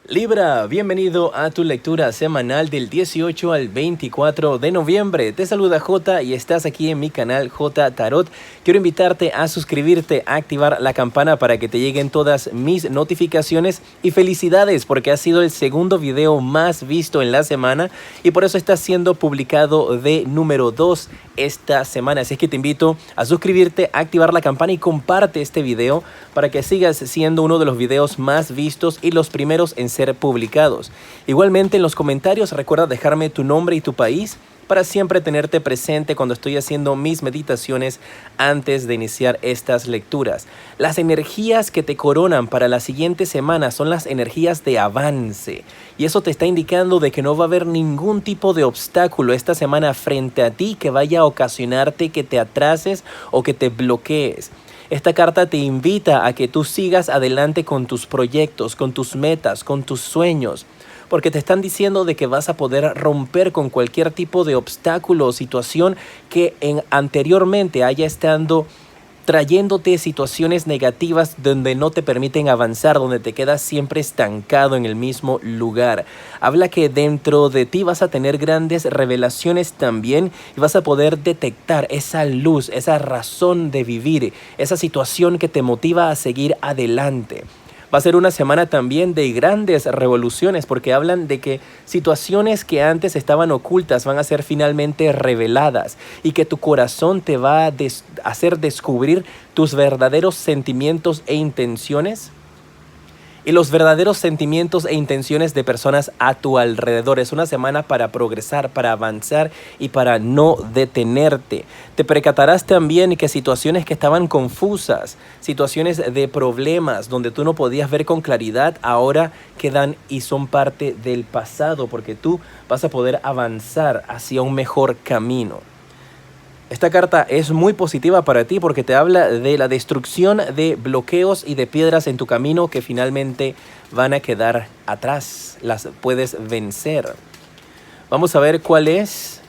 Libra, bienvenido a tu lectura semanal del 18 al 24 de noviembre. Te saluda J y estás aquí en mi canal J Tarot. Quiero invitarte a suscribirte, a activar la campana para que te lleguen todas mis notificaciones. Y felicidades porque ha sido el segundo video más visto en la semana y por eso está siendo publicado de número 2 esta semana. Así es que te invito a suscribirte, a activar la campana y comparte este video para que sigas siendo uno de los videos más vistos y los primeros en ser publicados. Igualmente en los comentarios recuerda dejarme tu nombre y tu país para siempre tenerte presente cuando estoy haciendo mis meditaciones antes de iniciar estas lecturas. Las energías que te coronan para la siguiente semana son las energías de avance. Y eso te está indicando de que no va a haber ningún tipo de obstáculo esta semana frente a ti que vaya a ocasionarte que te atrases o que te bloquees. Esta carta te invita a que tú sigas adelante con tus proyectos, con tus metas, con tus sueños, porque te están diciendo de que vas a poder romper con cualquier tipo de obstáculo o situación que anteriormente haya estado trayéndote situaciones negativas donde no te permiten avanzar, donde te quedas siempre estancado en el mismo lugar. Habla que dentro de ti vas a tener grandes revelaciones también y vas a poder detectar esa luz, esa razón de vivir, esa situación que te motiva a seguir adelante. Va a ser una semana también de grandes revoluciones porque hablan de que situaciones que antes estaban ocultas van a ser finalmente reveladas y que tu corazón te va a hacer descubrir tus verdaderos sentimientos e intenciones y los verdaderos sentimientos e intenciones de personas a tu alrededor. Es una semana para progresar, para avanzar y para no detenerte. Te percatarás también que situaciones que estaban confusas, situaciones de problemas donde tú no podías ver con claridad, ahora quedan y son parte del pasado porque tú vas a poder avanzar hacia un mejor camino. Esta carta es muy positiva para ti porque te habla de la destrucción de bloqueos y de piedras en tu camino que finalmente van a quedar atrás. Las puedes vencer. Vamos a ver cuál es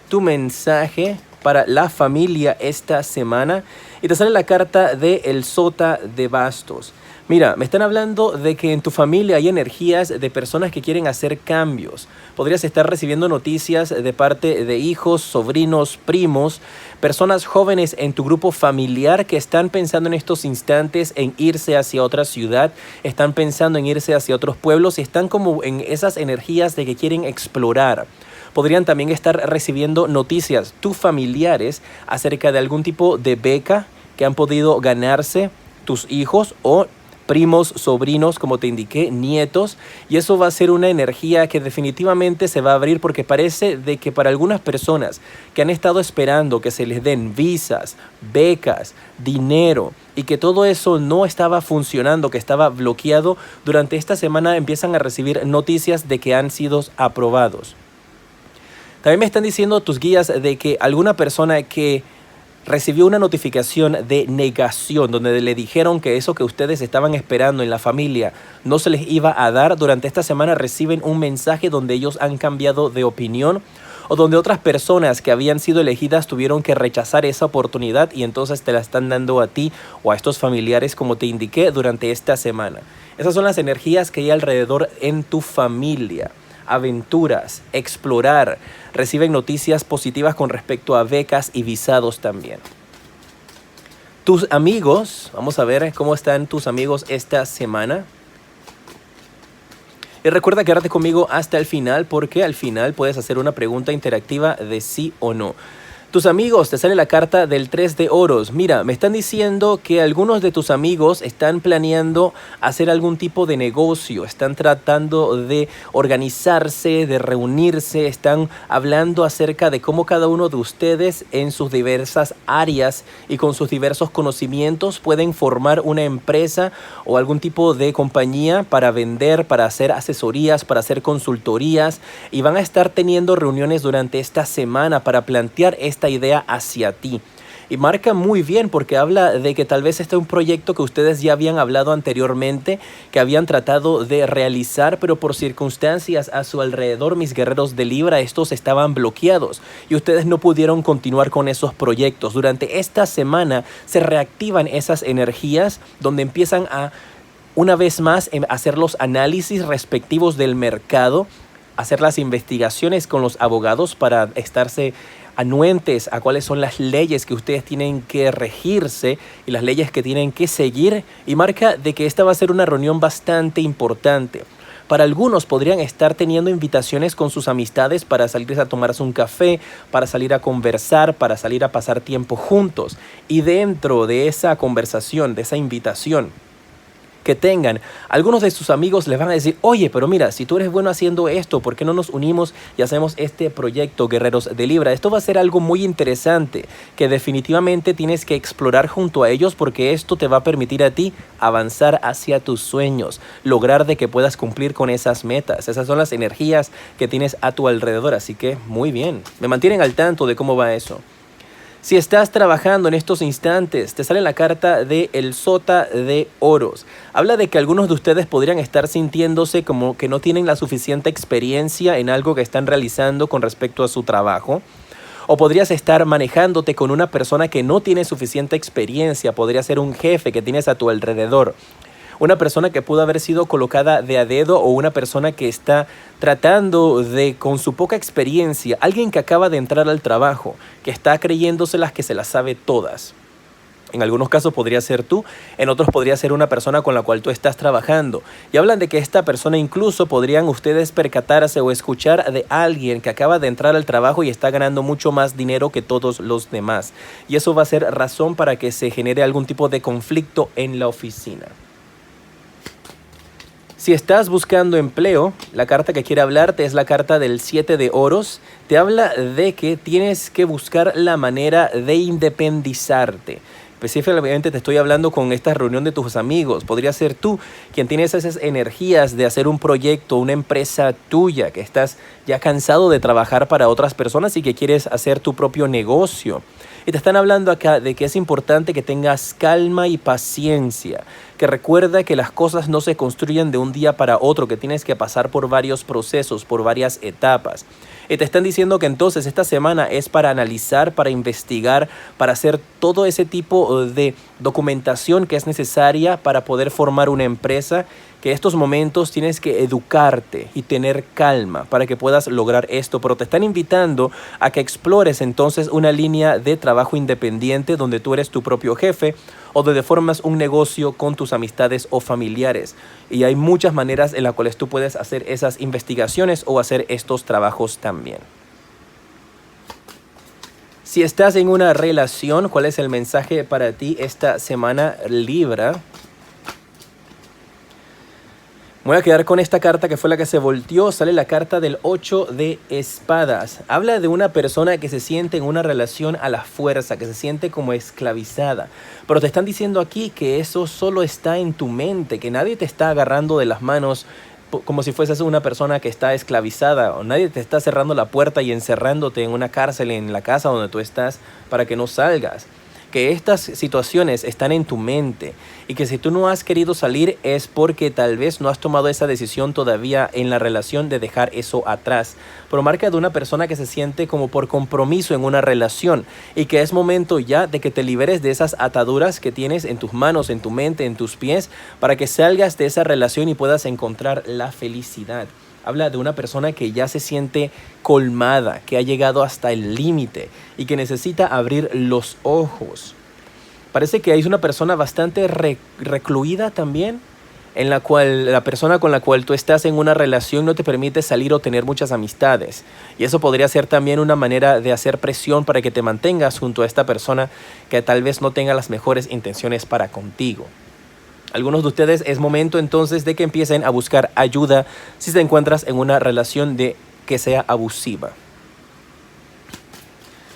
tu mensaje para la familia esta semana. Y te sale la carta de el Sota de Bastos. Mira, me están hablando de que en tu familia hay energías de personas que quieren hacer cambios. Podrías estar recibiendo noticias de parte de hijos, sobrinos, primos, personas jóvenes en tu grupo familiar que están pensando en estos instantes en irse hacia otra ciudad, están pensando en irse hacia otros pueblos y están como en esas energías de que quieren explorar. Podrían también estar recibiendo noticias, tus familiares, acerca de algún tipo de beca que han podido ganarse tus hijos o primos, sobrinos, como te indiqué, nietos, y eso va a ser una energía que definitivamente se va a abrir porque parece de que para algunas personas que han estado esperando que se les den visas, becas, dinero y que todo eso no estaba funcionando, que estaba bloqueado, durante esta semana empiezan a recibir noticias de que han sido aprobados. También me están diciendo tus guías de que alguna persona que recibió una notificación de negación donde le dijeron que eso que ustedes estaban esperando en la familia no se les iba a dar, durante esta semana reciben un mensaje donde ellos han cambiado de opinión o donde otras personas que habían sido elegidas tuvieron que rechazar esa oportunidad y entonces te la están dando a ti o a estos familiares como te indiqué durante esta semana. Esas son las energías que hay alrededor en tu familia. Aventuras, explorar, reciben noticias positivas con respecto a becas y visados también. Tus amigos, vamos a ver cómo están tus amigos esta semana. Y recuerda quedarte conmigo hasta el final porque al final puedes hacer una pregunta interactiva de sí o no. Tus amigos, te sale la carta del 3 de oros. Mira, me están diciendo que algunos de tus amigos están planeando hacer algún tipo de negocio, están tratando de organizarse, de reunirse, están hablando acerca de cómo cada uno de ustedes en sus diversas áreas y con sus diversos conocimientos pueden formar una empresa o algún tipo de compañía para vender, para hacer asesorías, para hacer consultorías y van a estar teniendo reuniones durante esta semana para plantear esta idea hacia ti. Y marca muy bien porque habla de que tal vez este es un proyecto que ustedes ya habían hablado anteriormente, que habían tratado de realizar, pero por circunstancias a su alrededor, mis guerreros de Libra, estos estaban bloqueados y ustedes no pudieron continuar con esos proyectos. Durante esta semana se reactivan esas energías donde empiezan a una vez más hacer los análisis respectivos del mercado, hacer las investigaciones con los abogados para estarse anuentes a cuáles son las leyes que ustedes tienen que regirse y las leyes que tienen que seguir, y marca de que esta va a ser una reunión bastante importante. Para algunos podrían estar teniendo invitaciones con sus amistades para salir a tomarse un café, para salir a conversar, para salir a pasar tiempo juntos. Y dentro de esa conversación, de esa invitación que tengan, algunos de sus amigos les van a decir: oye, pero mira, si tú eres bueno haciendo esto, ¿por qué no nos unimos y hacemos este proyecto Guerreros de Libra? Esto va a ser algo muy interesante que definitivamente tienes que explorar junto a ellos, porque esto te va a permitir a ti avanzar hacia tus sueños, lograr de que puedas cumplir con esas metas. Esas son las energías que tienes a tu alrededor, así que muy bien, me mantienen al tanto de cómo va eso. Si estás trabajando en estos instantes, te sale la carta de el Sota de Oros. Habla de que algunos de ustedes podrían estar sintiéndose como que no tienen la suficiente experiencia en algo que están realizando con respecto a su trabajo. O podrías estar manejándote con una persona que no tiene suficiente experiencia. Podría ser un jefe que tienes a tu alrededor. Una persona que pudo haber sido colocada de a dedo, o una persona que está tratando de, con su poca experiencia, alguien que acaba de entrar al trabajo, que está creyéndoselas que se las sabe todas. En algunos casos podría ser tú, en otros podría ser una persona con la cual tú estás trabajando. Y hablan de que esta persona, incluso podrían ustedes percatarse o escuchar de alguien que acaba de entrar al trabajo y está ganando mucho más dinero que todos los demás. Y eso va a ser razón para que se genere algún tipo de conflicto en la oficina. Si estás buscando empleo, la carta que quiere hablarte es la carta del 7 de Oros. Te habla de que tienes que buscar la manera de independizarte. Específicamente te estoy hablando con esta reunión de tus amigos. Podría ser tú quien tienes esas energías de hacer un proyecto, una empresa tuya, que estás ya cansado de trabajar para otras personas y que quieres hacer tu propio negocio. Y te están hablando acá de que es importante que tengas calma y paciencia, que recuerda que las cosas no se construyen de un día para otro, que tienes que pasar por varios procesos, por varias etapas. Y te están diciendo que entonces esta semana es para analizar, para investigar, para hacer todo ese tipo de documentación que es necesaria para poder formar una empresa, que estos momentos tienes que educarte y tener calma para que puedas lograr esto. Pero te están invitando a que explores entonces una línea de trabajo independiente donde tú eres tu propio jefe, o donde formas un negocio con tus amistades o familiares. Y hay muchas maneras en las cuales tú puedes hacer esas investigaciones o hacer estos trabajos también. Si estás en una relación, ¿cuál es el mensaje para ti esta semana, Libra? Me voy a quedar con esta carta que fue la que se volteó. Sale la carta del 8 de espadas. Habla de una persona que se siente en una relación a la fuerza, que se siente como esclavizada. Pero te están diciendo aquí que eso solo está en tu mente, que nadie te está agarrando de las manos como si fueses una persona que está esclavizada, o nadie te está cerrando la puerta y encerrándote en una cárcel en la casa donde tú estás para que no salgas. Que estas situaciones están en tu mente, y que si tú no has querido salir es porque tal vez no has tomado esa decisión todavía en la relación de dejar eso atrás. Pero marca de una persona que se siente como por compromiso en una relación, y que es momento ya de que te liberes de esas ataduras que tienes en tus manos, en tu mente, en tus pies, para que salgas de esa relación y puedas encontrar la felicidad. Habla de una persona que ya se siente colmada, que ha llegado hasta el límite y que necesita abrir los ojos. Parece que hay una persona bastante recluida también, en la cual la persona con la cual tú estás en una relación no te permite salir o tener muchas amistades. Y eso podría ser también una manera de hacer presión para que te mantengas junto a esta persona que tal vez no tenga las mejores intenciones para contigo. Algunos de ustedes es momento entonces de que empiecen a buscar ayuda si te encuentras en una relación que sea abusiva.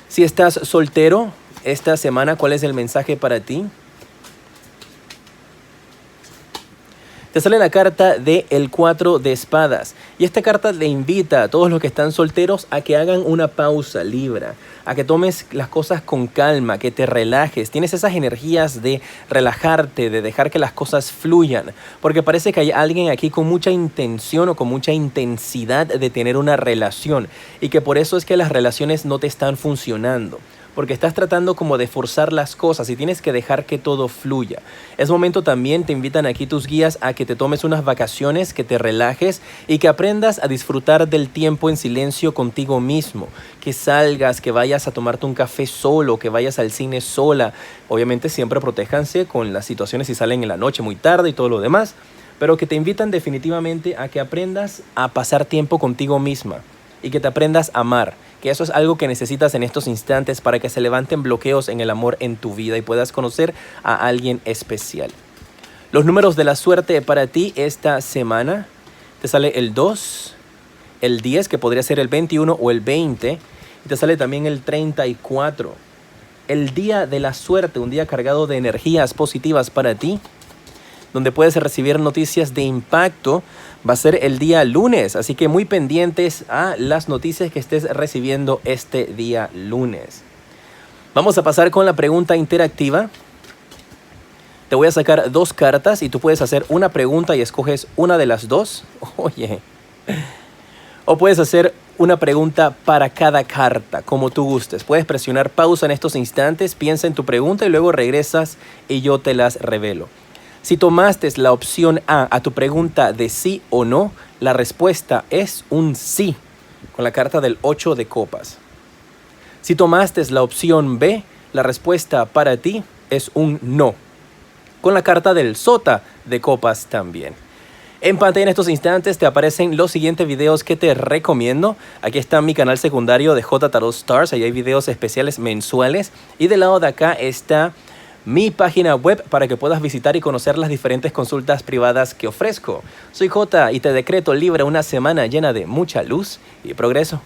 Si estás soltero esta semana, ¿cuál es el mensaje para ti? Te sale la carta de el 4 de espadas. Y esta carta le invita a todos los que están solteros a que hagan una pausa, Libra. A que tomes las cosas con calma, que te relajes. Tienes esas energías de relajarte, de dejar que las cosas fluyan. Porque parece que hay alguien aquí con mucha intención o con mucha intensidad de tener una relación. Y que por eso es que las relaciones no te están funcionando. porque estás tratando como de forzar las cosas y tienes que dejar que todo fluya. Es momento también, te invitan aquí tus guías a que te tomes unas vacaciones, que te relajes y que aprendas a disfrutar del tiempo en silencio contigo mismo. Que salgas, que vayas a tomarte un café solo, que vayas al cine sola. Obviamente siempre protéjanse con las situaciones si salen en la noche muy tarde y todo lo demás, pero que te invitan definitivamente a que aprendas a pasar tiempo contigo misma y que te aprendas a amar, que eso es algo que necesitas en estos instantes para que se levanten bloqueos en el amor en tu vida y puedas conocer a alguien especial. Los números de la suerte para ti esta semana, te sale el 2, el 10, que podría ser el 21 o el 20, y te sale también el 34. El día de la suerte, un día cargado de energías positivas para ti, donde puedes recibir noticias de impacto, va a ser el día lunes. Así que muy pendientes a las noticias que estés recibiendo este día lunes. Vamos a pasar con la pregunta interactiva. Te voy a sacar 2 cartas y tú puedes hacer una pregunta y escoges una de las 2. Oye. O puedes hacer una pregunta para cada carta, como tú gustes. Puedes presionar pausa en estos instantes, piensa en tu pregunta y luego regresas y yo te las revelo. Si tomaste la opción A tu pregunta de sí o no, la respuesta es un sí, con la carta del 8 de copas. Si tomaste la opción B, la respuesta para ti es un no, con la carta del sota de copas también. En pantalla en estos instantes te aparecen los siguientes videos que te recomiendo. Aquí está mi canal secundario de J Tarot Stars, ahí hay videos especiales mensuales. Y del lado de acá está mi página web para que puedas visitar y conocer las diferentes consultas privadas que ofrezco. Soy J y te decreto libre una semana llena de mucha luz y progreso.